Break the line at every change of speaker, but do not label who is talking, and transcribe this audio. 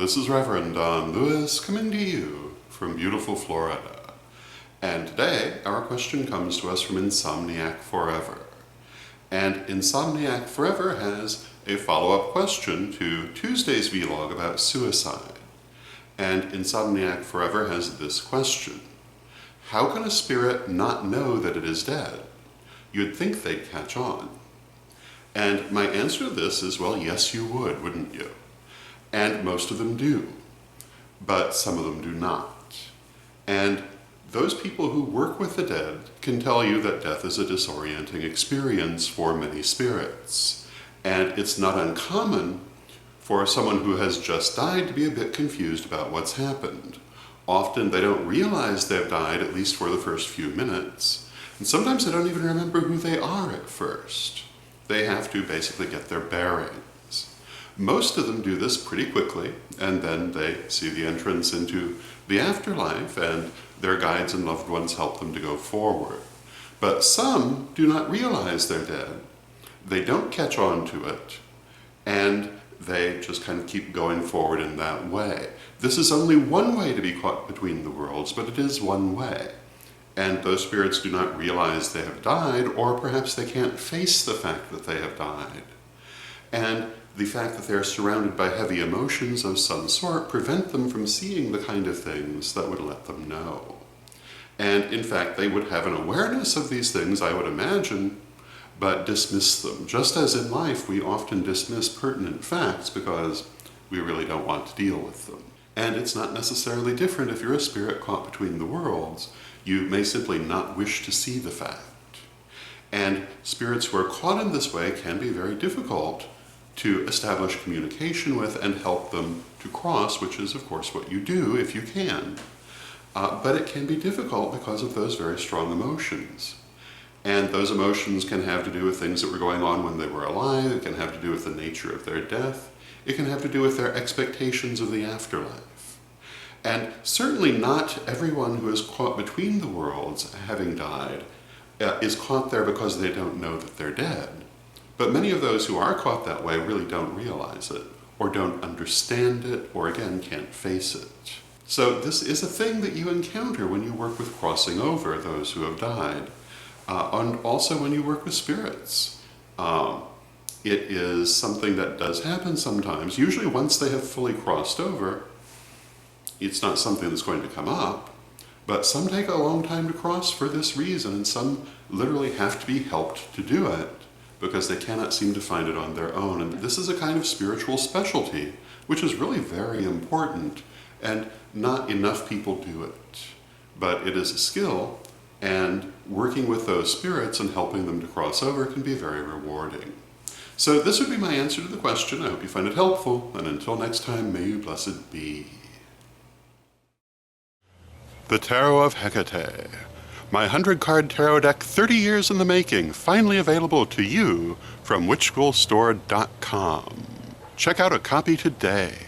This is Reverend Don Lewis coming to you from beautiful Florida. And today our question comes to us from Insomniac Forever. And Insomniac Forever has a follow-up question to Tuesday's vlog about suicide. And Insomniac Forever has this question. How can a spirit not know that it is dead? You'd think they'd catch on. And my answer to this is, well, yes you would, wouldn't you? And most of them do, but some of them do not. And those people who work with the dead can tell you that death is a disorienting experience for many spirits. And it's not uncommon for someone who has just died to be a bit confused about what's happened. Often they don't realize they've died, at least for the first few minutes. And sometimes they don't even remember who they are at first. They have to basically get their bearings. Most of them do this pretty quickly, and then they see the entrance into the afterlife, and their guides and loved ones help them to go forward. But some do not realize they're dead. They don't catch on to it, and they just kind of keep going forward in that way. This is only one way to be caught between the worlds, but it is one way. And those spirits do not realize they have died, or perhaps they can't face the fact that they have died. And the fact that they're surrounded by heavy emotions of some sort prevent them from seeing the kind of things that would let them know. And in fact, they would have an awareness of these things, I would imagine, but dismiss them. Just as in life, we often dismiss pertinent facts because we really don't want to deal with them. And it's not necessarily different if you're a spirit caught between the worlds. You may simply not wish to see the fact. And spirits who are caught in this way can be very difficult to establish communication with and help them to cross, which is of course what you do if you can. But it can be difficult because of those very strong emotions. And those emotions can have to do with things that were going on when they were alive. It can have to do with the nature of their death. It can have to do with their expectations of the afterlife. And certainly not everyone who is caught between the worlds, having died, is caught there because they don't know that they're dead. But many of those who are caught that way really don't realize it, or don't understand it, or again, can't face it. So this is a thing that you encounter when you work with crossing over those who have died, and also when you work with spirits. It is something that does happen sometimes. Usually once they have fully crossed over, it's not something that's going to come up, but some take a long time to cross for this reason, and some literally have to be helped to do it, because they cannot seem to find it on their own. And this is a kind of spiritual specialty, which is really very important, and not enough people do it. But it is a skill, and working with those spirits and helping them to cross over can be very rewarding. So this would be my answer to the question. I hope you find it helpful, and until next time, may you blessed be. The Tarot of Hecate. My 100-card tarot deck, 30 years in the making, finally available to you from witchschoolstore.com. Check out a copy today.